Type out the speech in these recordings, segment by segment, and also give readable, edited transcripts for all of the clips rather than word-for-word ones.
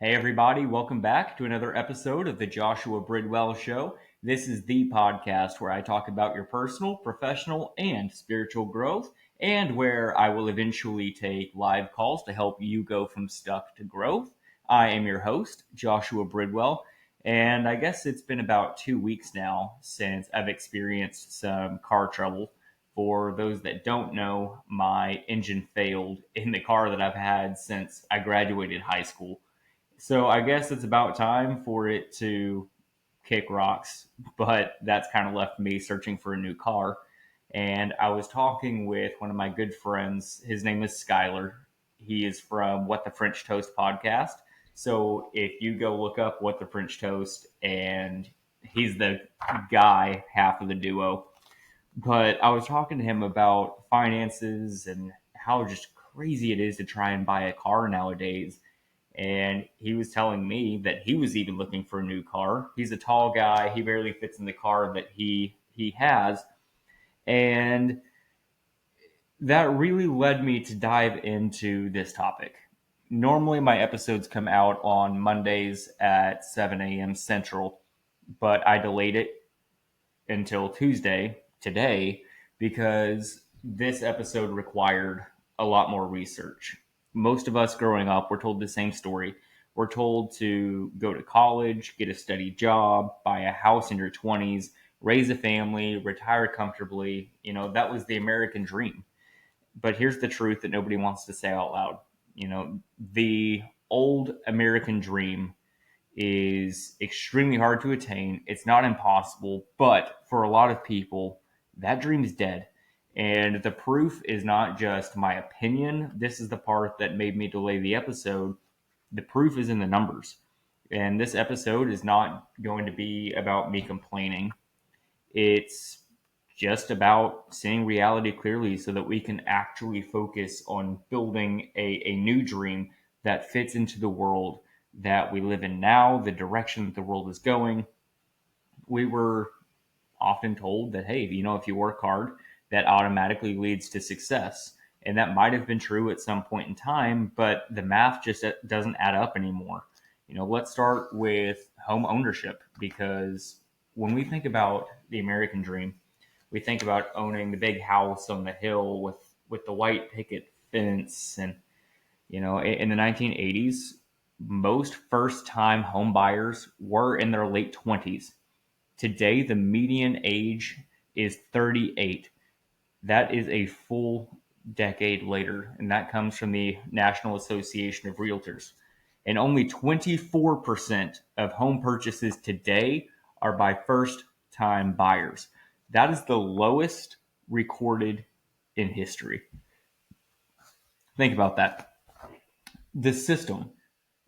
Hey, everybody, welcome back to another episode of the Joshua Bridwell Show. This is the podcast where I talk about your personal, professional, and spiritual growth, and where I will eventually take live calls to help you go from stuck to growth. I am your host, Joshua Bridwell, and I guess it's been about 2 weeks now since I've experienced some car trouble. For those that don't know, my engine failed in the car that I've had since I graduated high school. So I guess it's about time for it to kick rocks, but that's kind of left me searching for a new car. And I was talking with one of my good friends. His name is Skylar. He is from What the French Toast podcast. So if you go look up What the French Toast, and he's the guy, half of the duo. But I was talking to him about finances and how just crazy it is to try and buy a car nowadays, and he was telling me that he was even looking for a new car. He's a tall guy. He barely fits in the car that he has. And that really led me to dive into this topic. Normally my episodes come out on Mondays at 7 a.m. Central, but I delayed it until Tuesday, today, because this episode required a lot more research. Most of us growing up were told the same story. We're told to go to college, get a steady job, buy a house in your 20s, raise a family, retire comfortably. That was the American dream. But here's the truth that nobody wants to say out loud. The old American dream is extremely hard to attain. It's not impossible, but for a lot of people, that dream is dead. And the proof is not just my opinion. This is the part that made me delay the episode. The proof is in the numbers. And this episode is not going to be about me complaining. It's just about seeing reality clearly so that we can actually focus on building a new dream that fits into the world that we live in now, the direction that the world is going. We were often told that, hey, if you work hard, that automatically leads to success. And that might have been true at some point in time, but the math just doesn't add up anymore. Let's start with home ownership, because when we think about the American dream, we think about owning the big house on the hill with the white picket fence. And in the 1980s, most first-time home buyers were in their late 20s. Today, the median age is 38. That is a full decade later, and that comes from the National Association of Realtors. And only 24% of home purchases today are by first-time buyers. That is the lowest recorded in history. Think about that. The system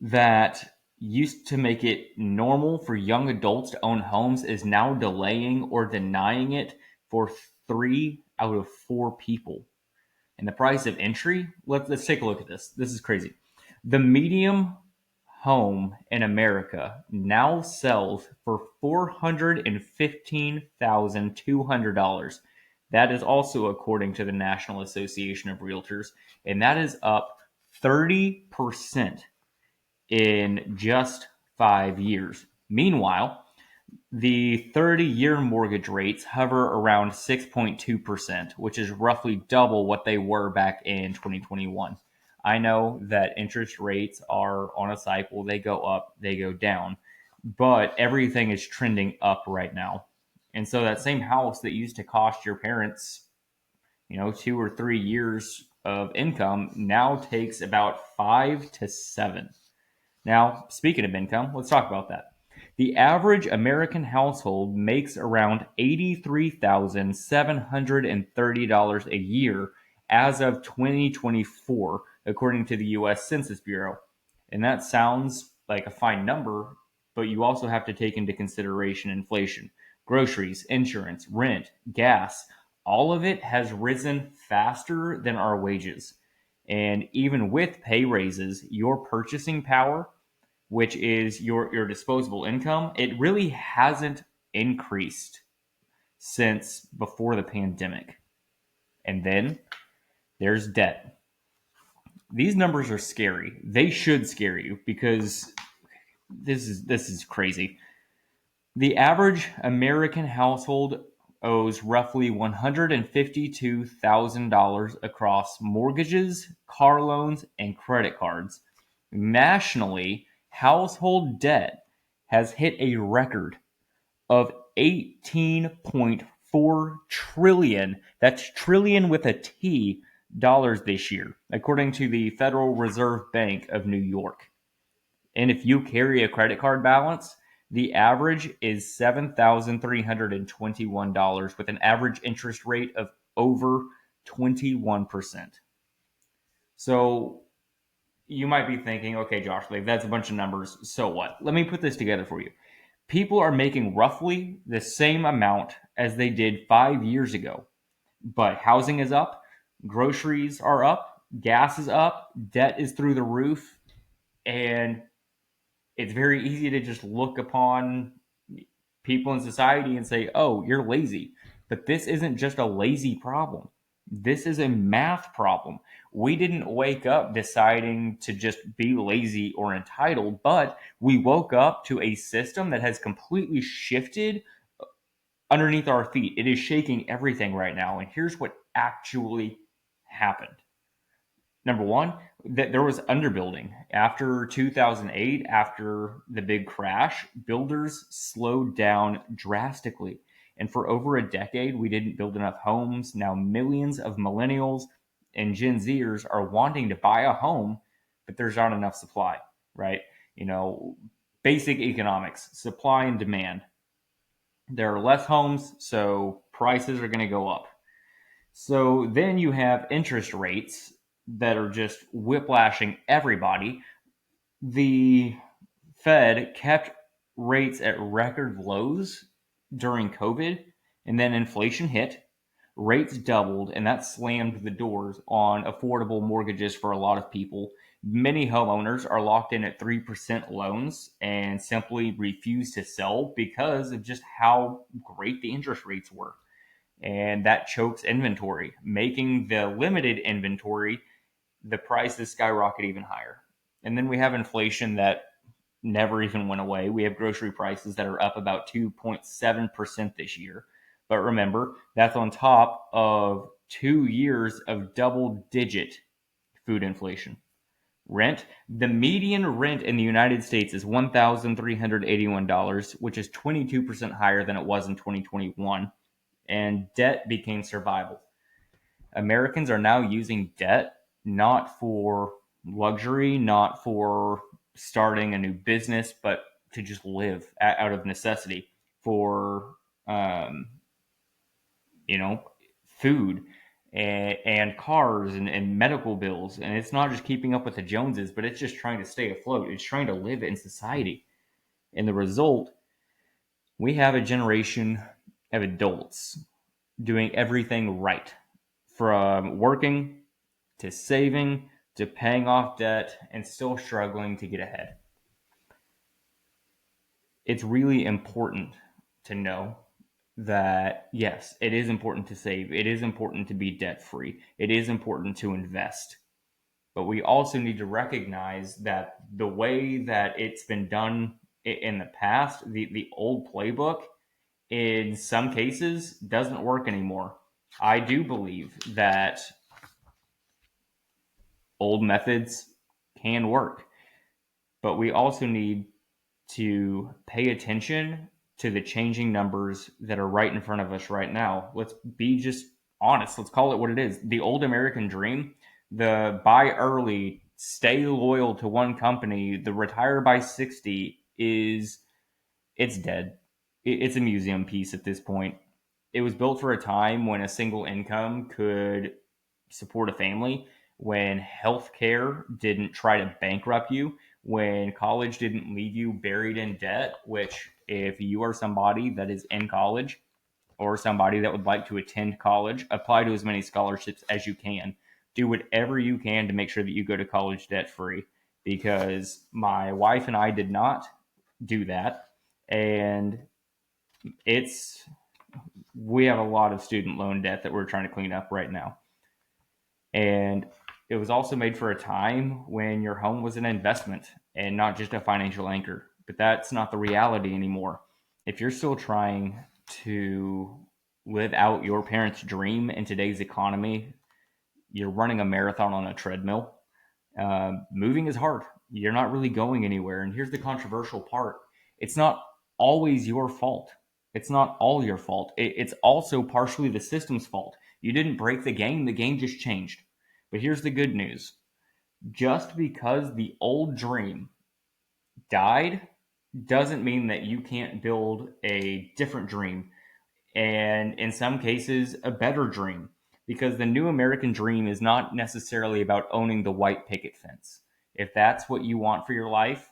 that used to make it normal for young adults to own homes is now delaying or denying it for 3 out of 4 people. And the price of entry, let's take a look at this. This is crazy. The medium home in America now sells for $415,200. That is also according to the National Association of Realtors, and that is up 30% in just 5 years. Meanwhile, the 30-year mortgage rates hover around 6.2%, which is roughly double what they were back in 2021. I know that interest rates are on a cycle. They go up, they go down, but everything is trending up right now. And so that same house that used to cost your parents, 2 or 3 years of income now takes about 5 to 7. Now, speaking of income, let's talk about that. The average American household makes around $83,730 a year as of 2024, according to the U.S. Census Bureau. And that sounds like a fine number, but you also have to take into consideration inflation. Groceries, insurance, rent, gas, all of it has risen faster than our wages. And even with pay raises, your purchasing power, which is your disposable income, it really hasn't increased since before the pandemic. And then there's debt. These numbers are scary. They should scare you because this is crazy. The average American household owes roughly $152,000 across mortgages, car loans, and credit cards. Nationally, household debt has hit a record of 18.4 trillion. That's trillion with a T dollars this year, according to the Federal Reserve Bank of New York. And if you carry a credit card balance, the average is $7,321 with an average interest rate of over 21%. So you might be thinking, okay, Josh, like that's a bunch of numbers. So what? Let me put this together for you. People are making roughly the same amount as they did 5 years ago, but housing is up, groceries are up, gas is up, debt is through the roof, and it's very easy to just look upon people in society and say, oh, you're lazy. But this isn't just a lazy problem. This is a math problem. We didn't wake up deciding to just be lazy or entitled, but we woke up to a system that has completely shifted underneath our feet. It is shaking everything right now. And here's what actually happened. Number one, that there was underbuilding. After 2008, after the big crash, builders slowed down drastically. And for over a decade, we didn't build enough homes. Now, millions of millennials and Gen Zers are wanting to buy a home, but there's not enough supply, right? You know, basic economics, supply and demand. There are less homes, so prices are going to go up. So then you have interest rates that are just whiplashing everybody. The Fed kept rates at record lows during COVID, and then inflation hit. Rates doubled, and that slammed the doors on affordable mortgages for a lot of people. Many homeowners are locked in at 3% loans and simply refuse to sell because of just how great the interest rates were. And that chokes inventory, making the limited inventory, the prices skyrocket even higher. And then we have inflation that never even went away. We have grocery prices that are up about 2.7% this year. But remember, that's on top of 2 years of double digit food inflation. Rent, the median rent in the United States is $1,381, which is 22% higher than it was in 2021. And debt became survival. Americans are now using debt not for luxury, not for starting a new business, but to just live out of necessity for, um, you know, food and cars and medical bills. And it's not just keeping up with the Joneses, but it's just trying to stay afloat. It's trying to live in society. And the result, we have a generation of adults doing everything right, from working to saving to paying off debt and still struggling to get ahead. It's really important to know that yes, it is important to save. It is important to be debt free. It is important to invest. But we also need to recognize that the way that it's been done in the past, the old playbook, in some cases doesn't work anymore. I do believe that old methods can work, but we also need to pay attention to the changing numbers that are right in front of us right now. Let's be just honest. Let's call it what it is. The old American dream, the buy early, stay loyal to one company, the retire by 60 it's dead. It's a museum piece at this point. It was built for a time when a single income could support a family, when healthcare didn't try to bankrupt you, when college didn't leave you buried in debt, which, if you are somebody that is in college or somebody that would like to attend college, apply to as many scholarships as you can. Do whatever you can to make sure that you go to college debt free, because my wife and I did not do that. And we have a lot of student loan debt that we're trying to clean up right now. And It was also made for a time when your home was an investment and not just a financial anchor. But that's not the reality anymore. If you're still trying to live out your parents' dream in today's economy, you're running a marathon on a treadmill. Moving is hard. You're not really going anywhere. And here's the controversial part: it's not always your fault. It's not all your fault. It's also partially the system's fault. You didn't break the game just changed. But here's the good news: just because the old dream died doesn't mean that you can't build a different dream, and in some cases, a better dream. Because the new American dream is not necessarily about owning the white picket fence. If that's what you want for your life,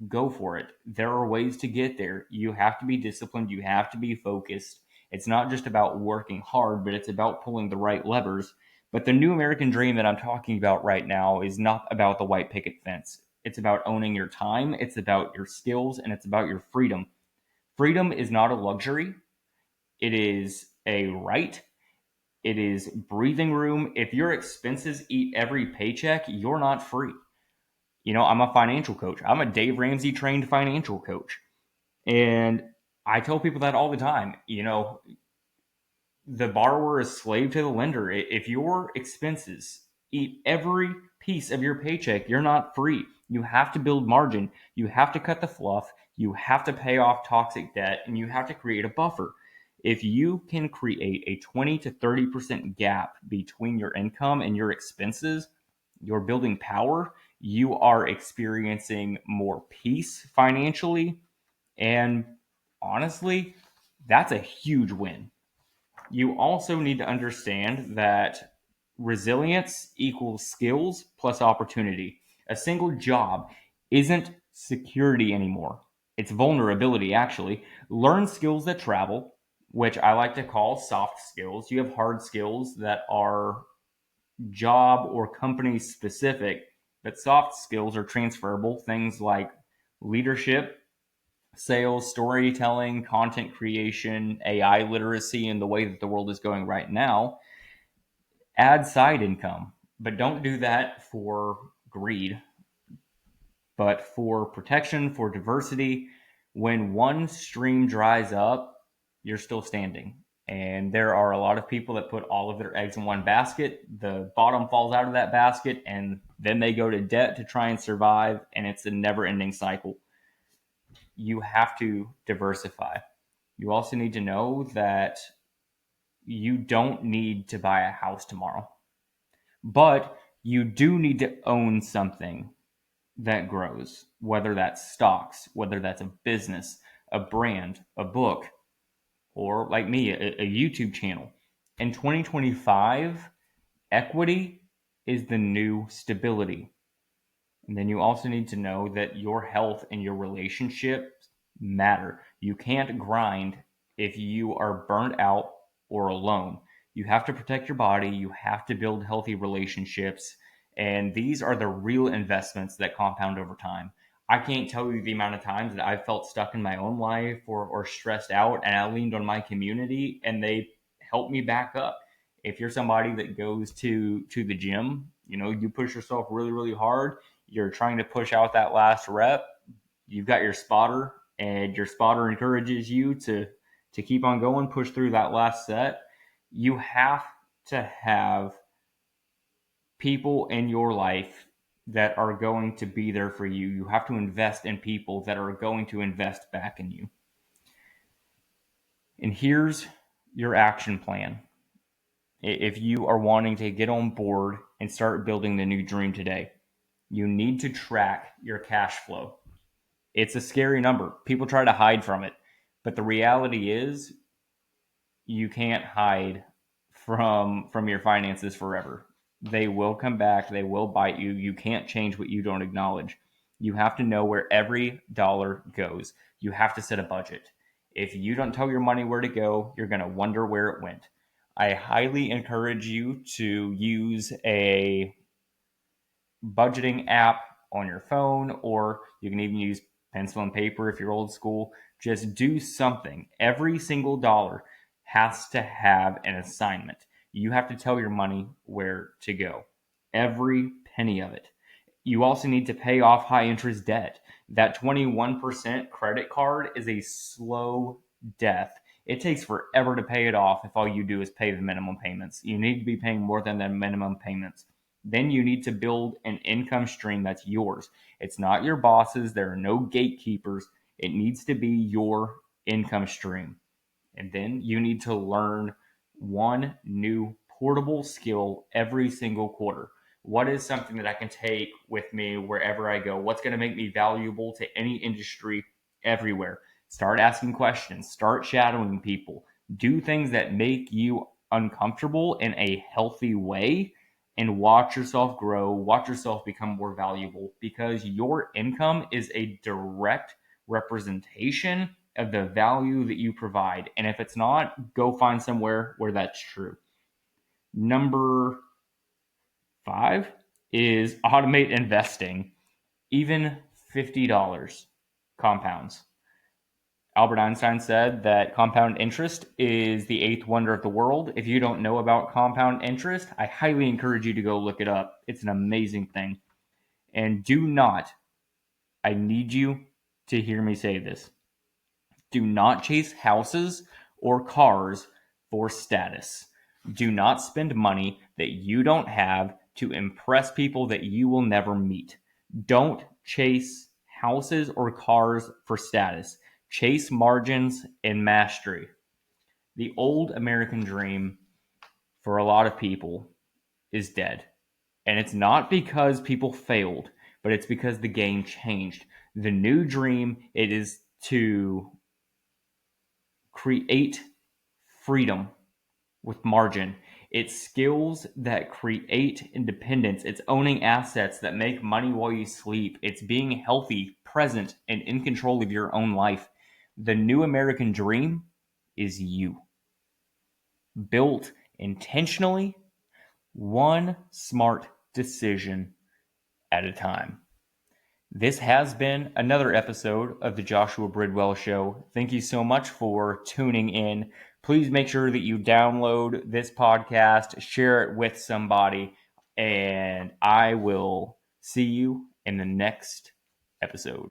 go for it. There are ways to get there. You have to be disciplined, you have to be focused. It's not just about working hard, but it's about pulling the right levers. But the new American dream that I'm talking about right now is not about the white picket fence. It's about owning your time, it's about your skills, and it's about your freedom. Freedom is not a luxury, it is a right. It is breathing room. If your expenses eat every paycheck, you're not free. I'm a financial coach. I'm a Dave Ramsey trained financial coach. And I tell people that all the time. The borrower is slave to the lender. If your expenses eat every piece of your paycheck, you're not free. You have to build margin. You have to cut the fluff. You have to pay off toxic debt, and you have to create a buffer. If you can create a 20 to 30% gap between your income and your expenses, you're building power. You are experiencing more peace financially. And honestly, that's a huge win. You also need to understand that resilience equals skills plus opportunity. A single job isn't security anymore. It's vulnerability, actually. Learn skills that travel, which I like to call soft skills. You have hard skills that are job or company specific, but soft skills are transferable. Things like leadership, sales, storytelling, content creation, AI literacy, and the way that the world is going right now. Add side income, but don't do that for greed, but for protection, for diversity. When one stream dries up, you're still standing. And there are a lot of people that put all of their eggs in one basket. The bottom falls out of that basket, and then they go to debt to try and survive. And it's a never ending cycle. You have to diversify. You also need to know that you don't need to buy a house tomorrow, but you do need to own something that grows, whether that's stocks, whether that's a business, a brand, a book, or like me, a YouTube channel. In 2025, equity is the new stability. And then you also need to know that your health and your relationships matter. You can't grind if you are burnt out or alone. You have to protect your body, you have to build healthy relationships, and these are the real investments that compound over time. I can't tell you the amount of times that I've felt stuck in my own life or stressed out, and I leaned on my community and they helped me back up. If you're somebody that goes to the gym, you push yourself really, really hard, you're trying to push out that last rep, you've got your spotter, and your spotter encourages you to keep on going, push through that last set. You have to have people in your life that are going to be there for you. You have to invest in people that are going to invest back in you. And here's your action plan. If you are wanting to get on board and start building the new dream today, you need to track your cash flow. It's a scary number. People try to hide from it. But the reality is you can't hide from your finances forever. They will come back, they will bite you. You can't change what you don't acknowledge. You have to know where every dollar goes. You have to set a budget. If you don't tell your money where to go, you're going to wonder where it went. I highly encourage you to use a budgeting app on your phone, or you can even use pencil and paper if you're old school. Just do something. Every single dollar has to have an assignment. You have to tell your money where to go. every penny of it. You also need to pay off high interest debt. That 21% credit card is a slow death. It takes forever to pay it off if all you do is pay the minimum payments. You need to be paying more than the minimum payments. Then you need to build an income stream that's yours. It's not your boss's. There are no gatekeepers. It needs to be your income stream. And then you need to learn one new portable skill every single quarter. What is something that I can take with me wherever I go? What's going to make me valuable to any industry everywhere? Start asking questions, start shadowing people, do things that make you uncomfortable in a healthy way, and watch yourself grow, watch yourself become more valuable, because your income is a direct representation of the value that you provide. And if it's not, go find somewhere where that's true. Number 5 is automate investing. Even $50 compounds. Albert Einstein said that compound interest is the eighth wonder of the world. If you don't know about compound interest, I highly encourage you to go look it up. It's an amazing thing. And do not, I need you to hear me say this, do not chase houses or cars for status. Do not spend money that you don't have to impress people that you will never meet. Don't chase houses or cars for status. Chase margins and mastery. The old American dream for a lot of people is dead. And it's not because people failed, but it's because the game changed. The new dream, it is to create freedom with margin. It's skills that create independence. It's owning assets that make money while you sleep. It's being healthy, present, and in control of your own life. The new American dream is you. Built intentionally, one smart decision at a time. This has been another episode of the Joshua Bridwell Show. Thank you so much for tuning in. Please make sure that you download this podcast, share it with somebody, and I will see you in the next episode.